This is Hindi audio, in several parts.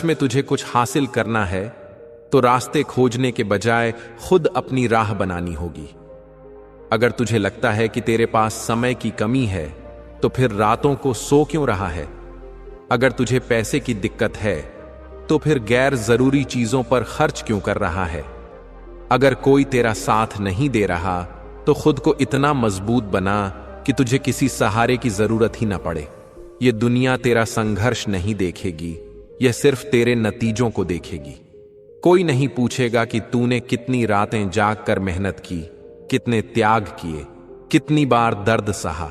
सच में तुझे कुछ हासिल करना है तो रास्ते खोजने के बजाय खुद अपनी राह बनानी होगी। अगर तुझे लगता है कि तेरे पास समय की कमी है तो फिर रातों को सो क्यों रहा है? अगर तुझे पैसे की दिक्कत है तो फिर गैर जरूरी चीजों पर खर्च क्यों कर रहा है? अगर कोई तेरा साथ नहीं दे रहा तो खुद को इतना मजबूत बना कि तुझे किसी सहारे की जरूरत ही ना पड़े। यह दुनिया तेरा संघर्ष नहीं देखेगी, यह सिर्फ तेरे नतीजों को देखेगी। कोई नहीं पूछेगा कि तूने कितनी रातें जाग कर मेहनत की, कितने त्याग किए, कितनी बार दर्द सहा।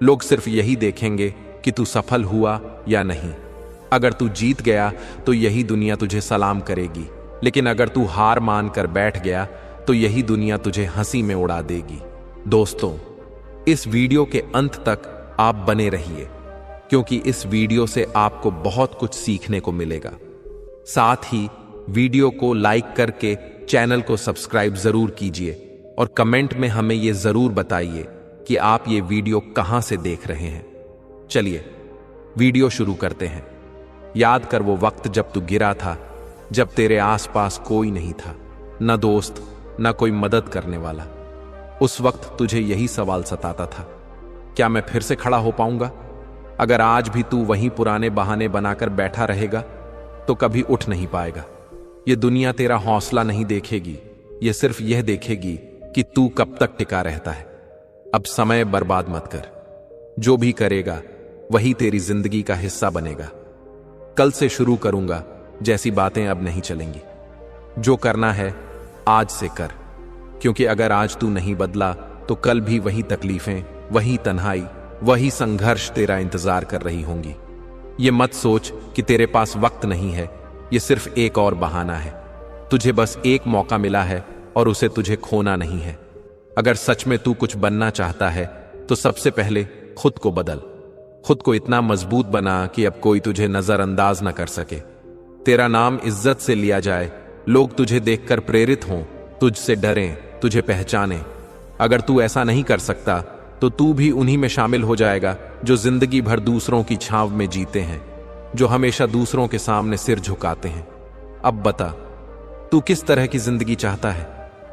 लोग सिर्फ यही देखेंगे कि तू सफल हुआ या नहीं। अगर तू जीत गया तो यही दुनिया तुझे सलाम करेगी, लेकिन अगर तू हार मान कर बैठ गया तो यही दुनिया तुझे हंसी में उड़ा देगी। दोस्तों, इस वीडियो के अंत तक आप बने रहिए, क्योंकि इस वीडियो से आपको बहुत कुछ सीखने को मिलेगा। साथ ही वीडियो को लाइक करके चैनल को सब्सक्राइब जरूर कीजिए और कमेंट में हमें यह जरूर बताइए कि आप ये वीडियो कहां से देख रहे हैं। चलिए वीडियो शुरू करते हैं। याद कर वो वक्त जब तू गिरा था, जब तेरे आसपास कोई नहीं था, न दोस्त न कोई मदद करने वाला। उस वक्त तुझे यही सवाल सताता था, क्या मैं फिर से खड़ा हो पाऊंगा? अगर आज भी तू वहीं पुराने बहाने बनाकर बैठा रहेगा तो कभी उठ नहीं पाएगा। ये दुनिया तेरा हौसला नहीं देखेगी, ये सिर्फ यह देखेगी कि तू कब तक टिका रहता है। अब समय बर्बाद मत कर। जो भी करेगा वही तेरी जिंदगी का हिस्सा बनेगा। कल से शुरू करूंगा जैसी बातें अब नहीं चलेंगी। जो करना है आज से कर, क्योंकि अगर आज तू नहीं बदला तो कल भी वही तकलीफें, वही तन्हाई, वही संघर्ष तेरा इंतजार कर रही होंगी। ये मत सोच कि तेरे पास वक्त नहीं है, ये सिर्फ एक और बहाना है। तुझे बस एक मौका मिला है और उसे तुझे खोना नहीं है। अगर सच में तू कुछ बनना चाहता है तो सबसे पहले खुद को बदल। खुद को इतना मजबूत बना कि अब कोई तुझे नजरअंदाज न कर सके। तेरा नाम इज्जत से लिया जाए, लोग तुझे देखकर प्रेरित हों, तुझसे डरें, तुझे पहचानें। अगर तू ऐसा नहीं कर सकता तो तू भी उन्हीं में शामिल हो जाएगा जो जिंदगी भर दूसरों की छांव में जीते हैं, जो हमेशा दूसरों के सामने सिर झुकाते हैं। अब बता, तू किस तरह की जिंदगी चाहता है?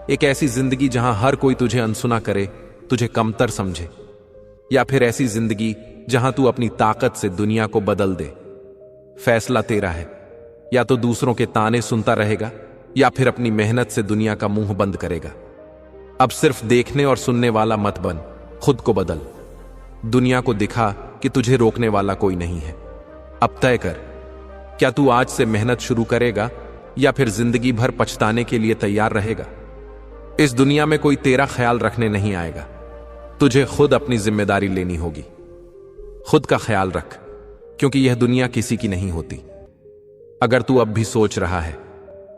एक ऐसी जिंदगी जहां हर कोई तुझे अनसुना करे, तुझे कमतर समझे, या फिर ऐसी जिंदगी जहां तू अपनी ताकत से दुनिया को बदल दे? फैसला तेरा है। या तो दूसरों के ताने सुनता रहेगा या फिर अपनी मेहनत से दुनिया का मुंह बंद करेगा। अब सिर्फ देखने और सुनने वाला मत बन, खुद को बदल। दुनिया को दिखा कि तुझे रोकने वाला कोई नहीं है। अब तय कर, क्या तू आज से मेहनत शुरू करेगा या फिर जिंदगी भर पछताने के लिए तैयार रहेगा? इस दुनिया में कोई तेरा ख्याल रखने नहीं आएगा। तुझे खुद अपनी जिम्मेदारी लेनी होगी। खुद का ख्याल रख, क्योंकि यह दुनिया किसी की नहीं होती। अगर तू अब भी सोच रहा है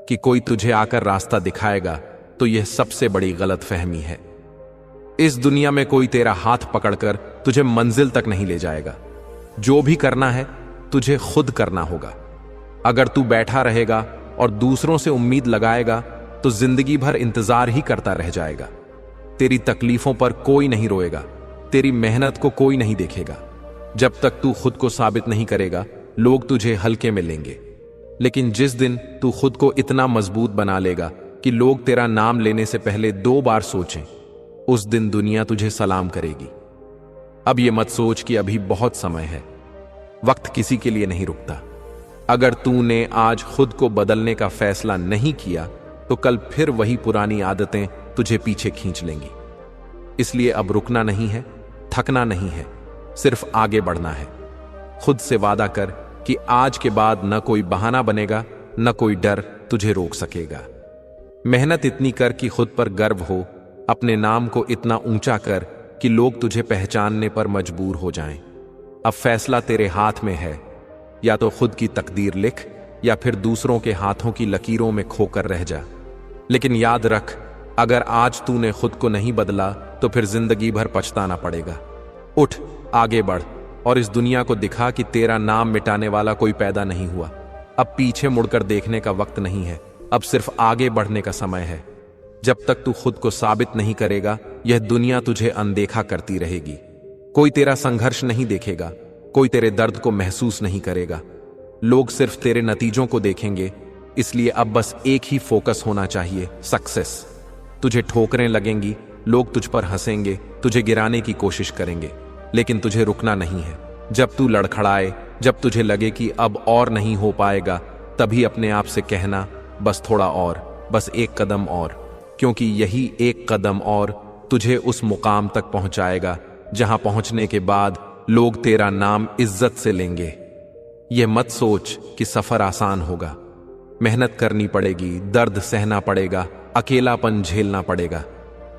कि कोई तुझे आकर रास्ता दिखाएगा तो यह सबसे बड़ी गलतफहमी है। इस दुनिया में कोई तेरा हाथ पकड़कर तुझे मंजिल तक नहीं ले जाएगा। जो भी करना है तुझे खुद करना होगा। अगर तू बैठा रहेगा और दूसरों से उम्मीद लगाएगा तो जिंदगी भर इंतजार ही करता रह जाएगा। तेरी तकलीफों पर कोई नहीं रोएगा, तेरी मेहनत को कोई नहीं देखेगा। जब तक तू खुद को साबित नहीं करेगा, लोग तुझे हल्के में लेंगे। लेकिन जिस दिन तू खुद को इतना मजबूत बना लेगा कि लोग तेरा नाम लेने से पहले 2 बार सोचें, उस दिन दुनिया तुझे सलाम करेगी। अब यह मत सोच कि अभी बहुत समय है। वक्त किसी के लिए नहीं रुकता। अगर तूने आज खुद को बदलने का फैसला नहीं किया तो कल फिर वही पुरानी आदतें तुझे पीछे खींच लेंगी। इसलिए अब रुकना नहीं है, थकना नहीं है, सिर्फ आगे बढ़ना है। खुद से वादा कर कि आज के बाद न कोई बहाना बनेगा, न कोई डर तुझे रोक सकेगा। मेहनत इतनी कर कि खुद पर गर्व हो, अपने नाम को इतना ऊंचा कर कि लोग तुझे पहचानने पर मजबूर हो जाएं। अब फैसला तेरे हाथ में है, या तो खुद की तकदीर लिख या फिर दूसरों के हाथों की लकीरों में खोकर रह जा। लेकिन याद रख, अगर आज तूने खुद को नहीं बदला तो फिर जिंदगी भर पछताना पड़ेगा। उठ, आगे बढ़ और इस दुनिया को दिखा कि तेरा नाम मिटाने वाला कोई पैदा नहीं हुआ। अब पीछे मुड़कर देखने का वक्त नहीं है, अब सिर्फ आगे बढ़ने का समय है। जब तक तू खुद को साबित नहीं करेगा, यह दुनिया तुझे अनदेखा करती रहेगी। कोई तेरा संघर्ष नहीं देखेगा, कोई तेरे दर्द को महसूस नहीं करेगा। लोग सिर्फ तेरे नतीजों को देखेंगे, इसलिए अब बस एक ही फोकस होना चाहिए, सक्सेस। तुझे ठोकरें लगेंगी, लोग तुझ पर हंसेंगे, तुझे गिराने की कोशिश करेंगे, लेकिन तुझे रुकना नहीं है। जब तू लड़खड़ाए, जब तुझे लगे कि अब और नहीं हो पाएगा, तभी अपने आप से कहना, बस थोड़ा और, बस एक कदम और, क्योंकि यही एक कदम और तुझे उस मुकाम तक पहुंचाएगा जहां पहुंचने के बाद लोग तेरा नाम इज्जत से लेंगे। यह मत सोच कि सफर आसान होगा। मेहनत करनी पड़ेगी, दर्द सहना पड़ेगा, अकेलापन झेलना पड़ेगा,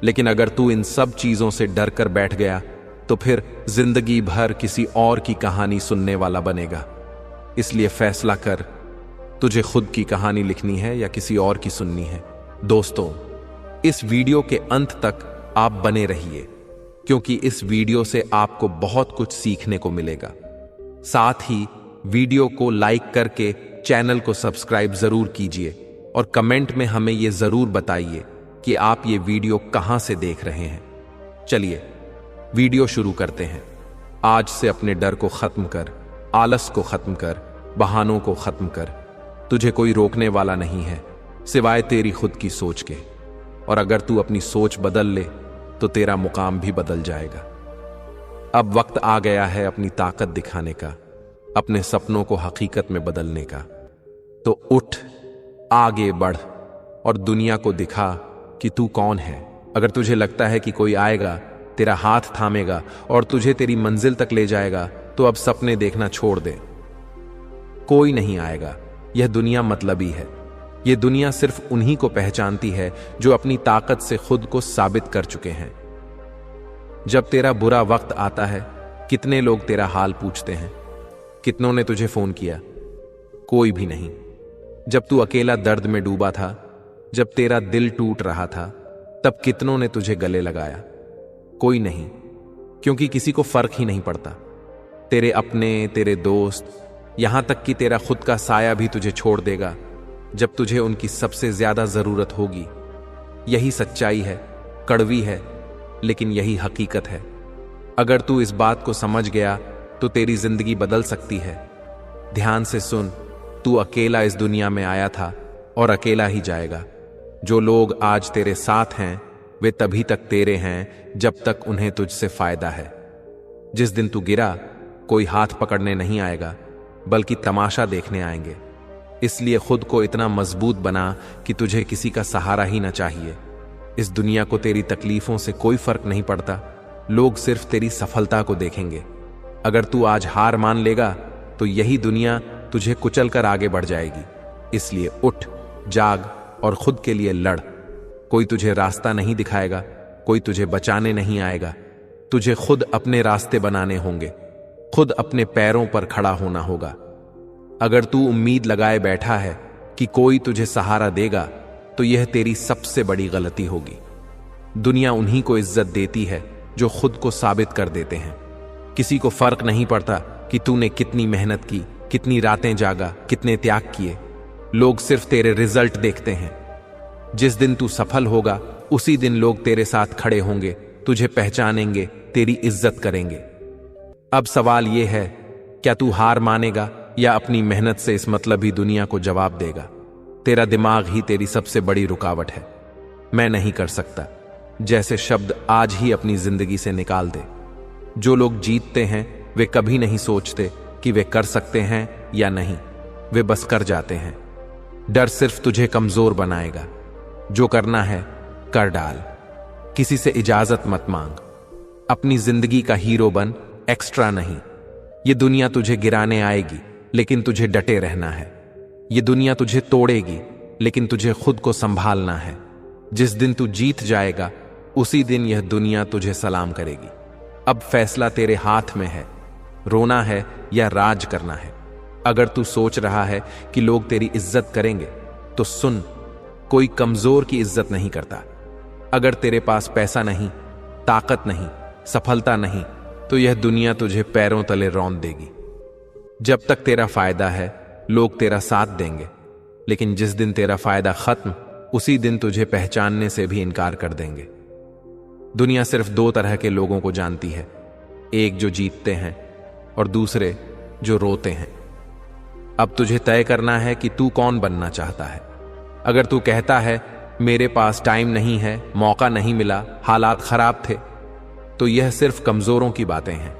लेकिन अगर तू इन सब चीजों से डर कर बैठ गया तो फिर जिंदगी भर किसी और की कहानी सुनने वाला बनेगा। इसलिए फैसला कर, तुझे खुद की कहानी लिखनी है या किसी और की सुननी है। दोस्तों, इस वीडियो के अंत तक आप बने रहिए, क्योंकि इस वीडियो से आपको बहुत कुछ सीखने को मिलेगा। साथ ही वीडियो को लाइक करके चैनल को सब्सक्राइब जरूर कीजिए और कमेंट में हमें यह जरूर बताइए कि आप ये वीडियो कहां से देख रहे हैं। चलिए वीडियो शुरू करते हैं। आज से अपने डर को खत्म कर, आलस को खत्म कर, बहानों को खत्म कर। तुझे कोई रोकने वाला नहीं है सिवाय तेरी खुद की सोच के, और अगर तू अपनी सोच बदल ले तो तेरा मुकाम भी बदल जाएगा। अब वक्त आ गया है अपनी ताकत दिखाने का, अपने सपनों को हकीकत में बदलने का। तो उठ, आगे बढ़ और दुनिया को दिखा कि तू कौन है। अगर तुझे लगता है कि कोई आएगा, तेरा हाथ थामेगा और तुझे तेरी मंजिल तक ले जाएगा, तो अब सपने देखना छोड़ दे। कोई नहीं आएगा। यह दुनिया मतलबी है। यह दुनिया सिर्फ उन्हीं को पहचानती है जो अपनी ताकत से खुद को साबित कर चुके हैं। जब तेरा बुरा वक्त आता है, कितने लोग तेरा हाल पूछते हैं? कितनों ने तुझे फोन किया? कोई भी नहीं। जब तू अकेला दर्द में डूबा था, जब तेरा दिल टूट रहा था, तब कितनों ने तुझे गले लगाया? कोई नहीं, क्योंकि किसी को फर्क ही नहीं पड़ता। तेरे अपने, तेरे दोस्त, यहां तक कि तेरा खुद का साया भी तुझे छोड़ देगा जब तुझे उनकी सबसे ज्यादा जरूरत होगी। यही सच्चाई है, कड़वी है, लेकिन यही हकीकत है। अगर तू इस बात को समझ गया तो तेरी जिंदगी बदल सकती है। ध्यान से सुन, तू अकेला इस दुनिया में आया था और अकेला ही जाएगा। जो लोग आज तेरे साथ हैं वे तभी तक तेरे हैं जब तक उन्हें तुझसे फायदा है। जिस दिन तू गिरा, कोई हाथ पकड़ने नहीं आएगा, बल्कि तमाशा देखने आएंगे। इसलिए खुद को इतना मजबूत बना कि तुझे किसी का सहारा ही ना चाहिए। इस दुनिया को तेरी तकलीफों से कोई फर्क नहीं पड़ता। लोग सिर्फ तेरी सफलता को देखेंगे। अगर तू आज हार मान लेगा तो यही दुनिया तुझे कुचल कर आगे बढ़ जाएगी। इसलिए उठ, जाग और खुद के लिए लड़। कोई तुझे रास्ता नहीं दिखाएगा, कोई तुझे बचाने नहीं आएगा। तुझे खुद अपने रास्ते बनाने होंगे, खुद अपने पैरों पर खड़ा होना होगा। अगर तू उम्मीद लगाए बैठा है कि कोई तुझे सहारा देगा, तो यह तेरी सबसे बड़ी गलती होगी। दुनिया उन्हीं को इज्जत देती है जो खुद को साबित कर देते हैं। किसी को फर्क नहीं पड़ता कि तूने कितनी मेहनत की, कितनी रातें जागा, कितने त्याग किए। लोग सिर्फ तेरे रिजल्ट देखते हैं। जिस दिन तू सफल होगा, उसी दिन लोग तेरे साथ खड़े होंगे, तुझे पहचानेंगे, तेरी इज्जत करेंगे। अब सवाल यह है, क्या तू हार मानेगा या अपनी मेहनत से इस मतलबी दुनिया को जवाब देगा? तेरा दिमाग ही तेरी सबसे बड़ी रुकावट है। मैं नहीं कर सकता जैसे शब्द आज ही अपनी जिंदगी से निकाल दे। जो लोग जीतते हैं वे कभी नहीं सोचते कि वे कर सकते हैं या नहीं, वे बस कर जाते हैं। डर सिर्फ तुझे कमजोर बनाएगा। जो करना है कर डाल। किसी से इजाजत मत मांग। अपनी जिंदगी का हीरो बन, एक्स्ट्रा नहीं। ये दुनिया तुझे गिराने आएगी, लेकिन तुझे डटे रहना है। ये दुनिया तुझे तोड़ेगी, लेकिन तुझे खुद को संभालना है। जिस दिन तू जीत जाएगा, उसी दिन यह दुनिया तुझे सलाम करेगी। अब फैसला तेरे हाथ में है, रोना है या राज करना है। अगर तू सोच रहा है कि लोग तेरी इज्जत करेंगे, तो सुन, कोई कमजोर की इज्जत नहीं करता। अगर तेरे पास पैसा नहीं, ताकत नहीं, सफलता नहीं, तो यह दुनिया तुझे पैरों तले रौंद देगी। जब तक तेरा फायदा है, लोग तेरा साथ देंगे, लेकिन जिस दिन तेरा फायदा खत्म, उसी दिन तुझे पहचानने से भी इनकार कर देंगे। दुनिया सिर्फ दो तरह के लोगों को जानती है, एक जो जीतते हैं और दूसरे जो रोते हैं। अब तुझे तय करना है कि तू कौन बनना चाहता है। अगर तू कहता है मेरे पास टाइम नहीं है, मौका नहीं मिला, हालात खराब थे, तो यह सिर्फ कमजोरों की बातें हैं।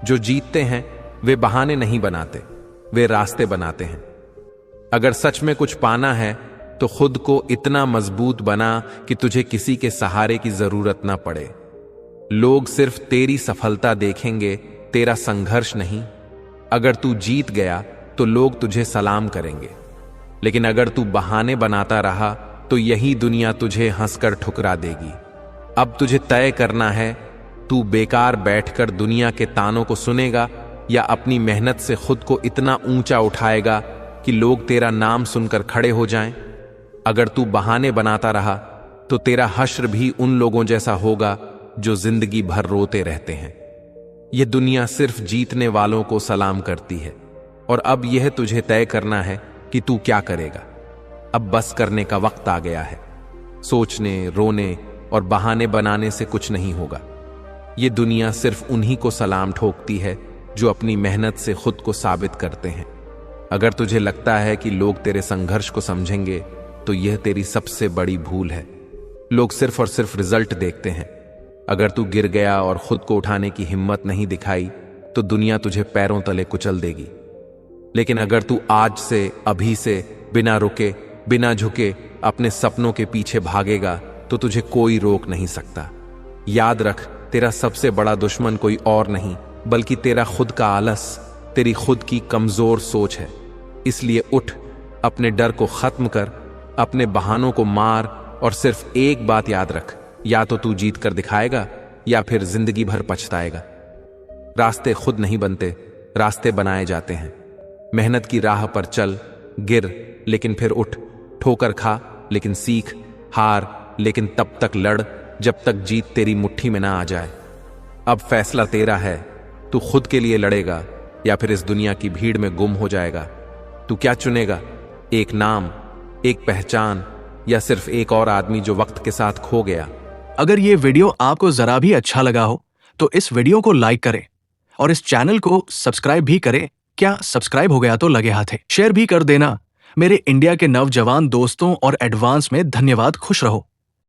जो जीतते हैं वे बहाने नहीं बनाते, वे रास्ते बनाते हैं। अगर सच में कुछ पाना है तो खुद को इतना मजबूत बना कि तुझे किसी के सहारे की जरूरत ना पड़े। लोग सिर्फ तेरी सफलता देखेंगे, तेरा संघर्ष नहीं। अगर तू जीत गया तो लोग तुझे सलाम करेंगे, लेकिन अगर तू बहाने बनाता रहा तो यही दुनिया तुझे हंसकर ठुकरा देगी। अब तुझे तय करना है, तू बेकार बैठकर दुनिया के तानों को सुनेगा या अपनी मेहनत से खुद को इतना ऊंचा उठाएगा कि लोग तेरा नाम सुनकर खड़े हो जाएं। अगर तू बहाने बनाता रहा तो तेरा हश्र भी उन लोगों जैसा होगा जो जिंदगी भर रोते रहते हैं। यह दुनिया सिर्फ जीतने वालों को सलाम करती है। और अब यह तुझे तय करना है कि तू क्या करेगा। अब बस करने का वक्त आ गया है। सोचने, रोने और बहाने बनाने से कुछ नहीं होगा। यह दुनिया सिर्फ उन्हीं को सलाम ठोकती है जो अपनी मेहनत से खुद को साबित करते हैं। अगर तुझे लगता है कि लोग तेरे संघर्ष को समझेंगे तो यह तेरी सबसे बड़ी भूल है। लोग सिर्फ और सिर्फ रिजल्ट देखते हैं। अगर तू गिर गया और खुद को उठाने की हिम्मत नहीं दिखाई तो दुनिया तुझे पैरों तले कुचल देगी। लेकिन अगर तू आज से, अभी से, बिना रुके, बिना झुके अपने सपनों के पीछे भागेगा तो तुझे कोई रोक नहीं सकता। याद रख, तेरा सबसे बड़ा दुश्मन कोई और नहीं बल्कि तेरा खुद का आलस, तेरी खुद की कमजोर सोच है। इसलिए उठ, अपने डर को खत्म कर, अपने बहानों को मार और सिर्फ एक बात याद रख, या तो तू जीत कर दिखाएगा या फिर जिंदगी भर पछताएगा। रास्ते खुद नहीं बनते, रास्ते बनाए जाते हैं। मेहनत की राह पर चल, गिर लेकिन फिर उठ, ठोकर खा लेकिन सीख, हार लेकिन तब तक लड़ जब तक जीत तेरी मुट्ठी में ना आ जाए। अब फैसला तेरा है, तू खुद के लिए लड़ेगा या फिर इस दुनिया की भीड़ में गुम हो जाएगा। तू क्या चुनेगा? एक नाम, एक पहचान या सिर्फ एक और आदमी जो वक्त के साथ खो गया? अगर ये वीडियो आपको जरा भी अच्छा लगा हो तो इस वीडियो को लाइक करें और इस चैनल को सब्सक्राइब भी करें। क्या सब्सक्राइब हो गया तो लगे हाथे शेयर भी कर देना। मेरे इंडिया के नौजवान दोस्तों और एडवांस में धन्यवाद। खुश रहो।